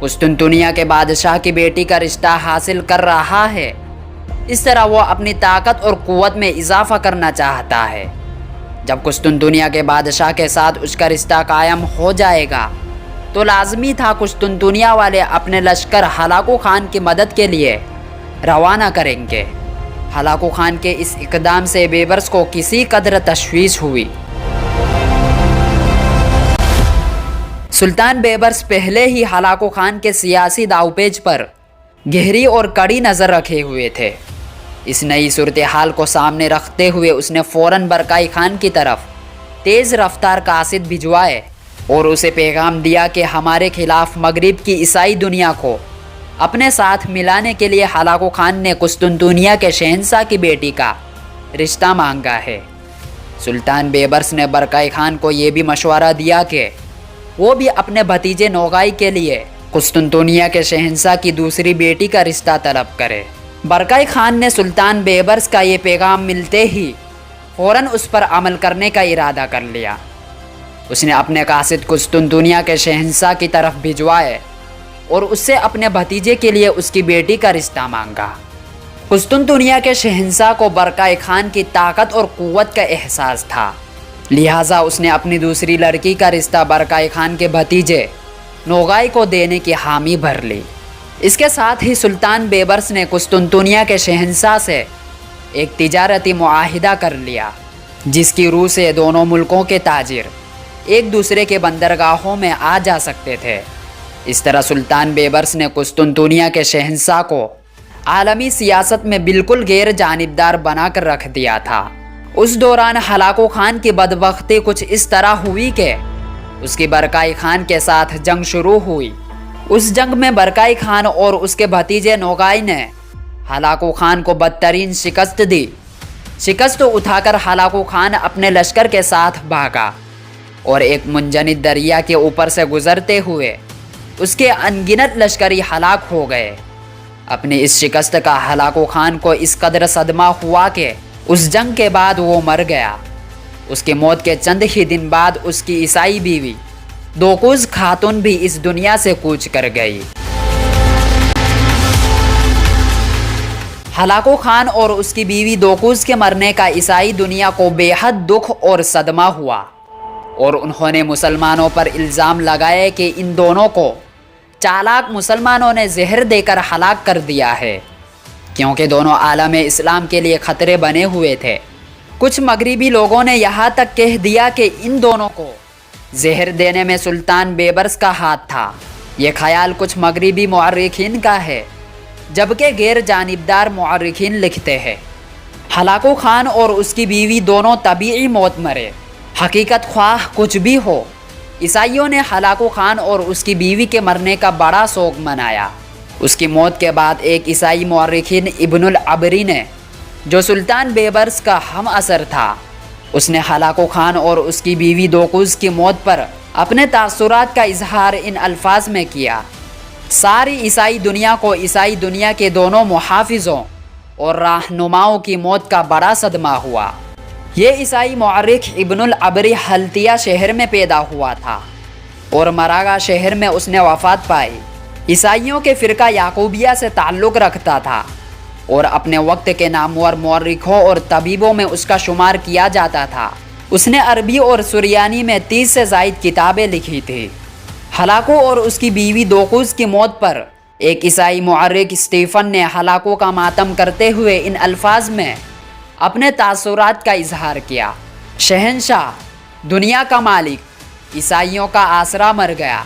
قسطنطنیہ کے بادشاہ کی بیٹی کا رشتہ حاصل کر رہا ہے۔ اس طرح وہ اپنی طاقت اور قوت میں اضافہ کرنا چاہتا ہے۔ جب قسطنطنیہ کے بادشاہ کے ساتھ اس کا رشتہ قائم ہو جائے گا تو لازمی تھا قسطنطنیہ والے اپنے لشکر ہلاکو خان کی مدد کے لیے روانہ کریں گے۔ ہلاکو خان کے اس اقدام سے بیبرس کو کسی قدر تشویش ہوئی۔ سلطان بیبرس پہلے ہی ہلاکو خان کے سیاسی داؤ پیچ پر گہری اور کڑی نظر رکھے ہوئے تھے۔ اس نئی صورتحال کو سامنے رکھتے ہوئے اس نے فوراً برکائی خان کی طرف تیز رفتار قاصد بھجوائے اور اسے پیغام دیا کہ ہمارے خلاف مغرب کی عیسائی دنیا کو اپنے ساتھ ملانے کے لیے ہلاکو خان نے قسطنطنیہ کے شہنشاہ کی بیٹی کا رشتہ مانگا ہے۔ سلطان بیبرس نے برکائی خان کو یہ بھی مشورہ دیا کہ وہ بھی اپنے بھتیجے نوگائی کے لیے قسطنطنیہ کے شہنشاہ کی دوسری بیٹی کا رشتہ طلب کرے۔ برکائی خان نے سلطان بیبرس کا یہ پیغام ملتے ہی فوراً اس پر عمل کرنے کا ارادہ کر لیا۔ اس نے اپنے قاصد قسطنطنیہ کے شہنشاہ کی طرف بھجوائے اور اس سے اپنے بھتیجے کے لیے اس کی بیٹی کا رشتہ مانگا۔ قسطنطنیہ کے شہنشاہ کو برکائی خان کی طاقت اور قوت کا احساس تھا، لہٰذا اس نے اپنی دوسری لڑکی کا رشتہ برکائی خان کے بھتیجے نوگائی کو دینے کی حامی بھر لی۔ اس کے ساتھ ہی سلطان بیبرس نے قسطنطنیہ کے شہنشاہ سے ایک تجارتی معاہدہ کر لیا، جس کی روح سے دونوں ملکوں کے تاجر ایک دوسرے کے بندرگاہوں میں آ جا سکتے تھے۔ اس طرح سلطان بیبرس نے قسطنطنیہ کے شہنشاہ کو عالمی سیاست میں بالکل غیر جانبدار بنا کر رکھ دیا تھا۔ اس دوران ہلاکو خان کی بدبختی کچھ اس طرح ہوئی کہ اس کی برکائی خان کے ساتھ جنگ شروع ہوئی۔ اس جنگ میں برکائی خان اور اس کے بھتیجے نوگائی نے ہلاکو خان کو بدترین شکست دی۔ شکست اٹھا کر ہلاکو خان اپنے لشکر کے ساتھ بھاگا اور ایک منجمد دریا کے اوپر سے گزرتے ہوئے اس کے انگنت لشکری ہلاک ہو گئے۔ اپنی اس شکست کا ہلاکو خان کو اس قدر صدمہ ہوا کہ اس جنگ کے بعد وہ مر گیا۔ اس کی موت کے چند ہی دن بعد اس کی عیسائی بیوی دوقوز خاتون بھی اس دنیا سے کوچ کر گئی۔ ہلاکو خان اور اس کی بیوی دوقوز کے مرنے کا عیسائی دنیا کو بے حد دکھ اور صدمہ ہوا، اور انہوں نے مسلمانوں پر الزام لگائے کہ ان دونوں کو چالاک مسلمانوں نے زہر دے کر ہلاک کر دیا ہے، کیونکہ دونوں عالم اسلام کے لیے خطرے بنے ہوئے تھے۔ کچھ مغربی لوگوں نے یہاں تک کہہ دیا کہ ان دونوں کو زہر دینے میں سلطان بیبرس کا ہاتھ تھا۔ یہ خیال کچھ مغربی مورخین کا ہے، جبکہ غیر جانبدار مورخین لکھتے ہیں ہلاکو خان اور اس کی بیوی دونوں طبیعی موت مرے۔ حقیقت خواہ کچھ بھی ہو، عیسائیوں نے ہلاکو خان اور اس کی بیوی کے مرنے کا بڑا سوگ منایا۔ اس کی موت کے بعد ایک عیسائی مورخین ابن العبری نے، جو سلطان بیبرس کا ہم عصر تھا، اس نے ہلاکو خان اور اس کی بیوی دوقوز کی موت پر اپنے تاثرات کا اظہار ان الفاظ میں کیا: ساری عیسائی دنیا کو عیسائی دنیا کے دونوں محافظوں اور رہنماؤں کی موت کا بڑا صدمہ ہوا۔ یہ عیسائی مورخ ابن العبری حلتیہ شہر میں پیدا ہوا تھا اور مراغا شہر میں اس نے وفات پائی۔ عیسائیوں کے فرقہ یعقوبیہ سے تعلق رکھتا تھا اور اپنے وقت کے نامور مورخوں اور طبیبوں میں اس کا شمار کیا جاتا تھا۔ اس نے عربی اور سریانی میں 30 سے زائد کتابیں لکھی تھیں۔ ہلاکو اور اس کی بیوی دوقوز کی موت پر ایک عیسائی مورخ اسٹیفن نے ہلاکو کا ماتم کرتے ہوئے ان الفاظ میں اپنے تاثرات کا اظہار کیا: شہنشاہ، دنیا کا مالک، عیسائیوں کا آسرا مر گیا،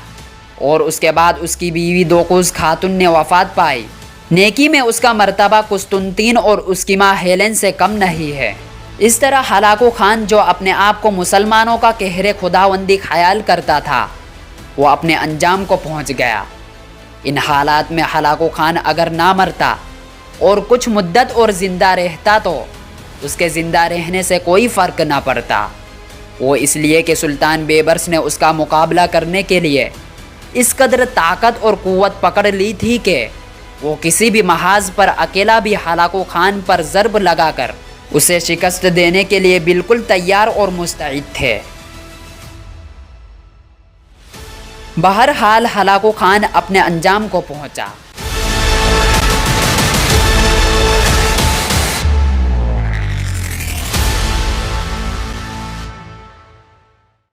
اور اس کے بعد اس کی بیوی دوقوز خاتون نے وفات پائی۔ نیکی میں اس کا مرتبہ قسطنطین اور اس کی ماں ہیلن سے کم نہیں ہے۔ اس طرح ہلاکو خان، جو اپنے آپ کو مسلمانوں کا قہر خداوندی خیال کرتا تھا، وہ اپنے انجام کو پہنچ گیا۔ ان حالات میں ہلاکو خان اگر نہ مرتا اور کچھ مدت اور زندہ رہتا تو اس کے زندہ رہنے سے کوئی فرق نہ پڑتا۔ وہ اس لیے کہ سلطان بیبرس نے اس کا مقابلہ کرنے کے لیے اس قدر طاقت اور قوت پکڑ لی تھی کہ وہ کسی بھی محاذ پر اکیلا بھی ہلاکو خان پر ضرب لگا کر اسے شکست دینے کے لیے بالکل تیار اور مستعد تھے۔ بہرحال ہلاکو خان اپنے انجام کو پہنچا۔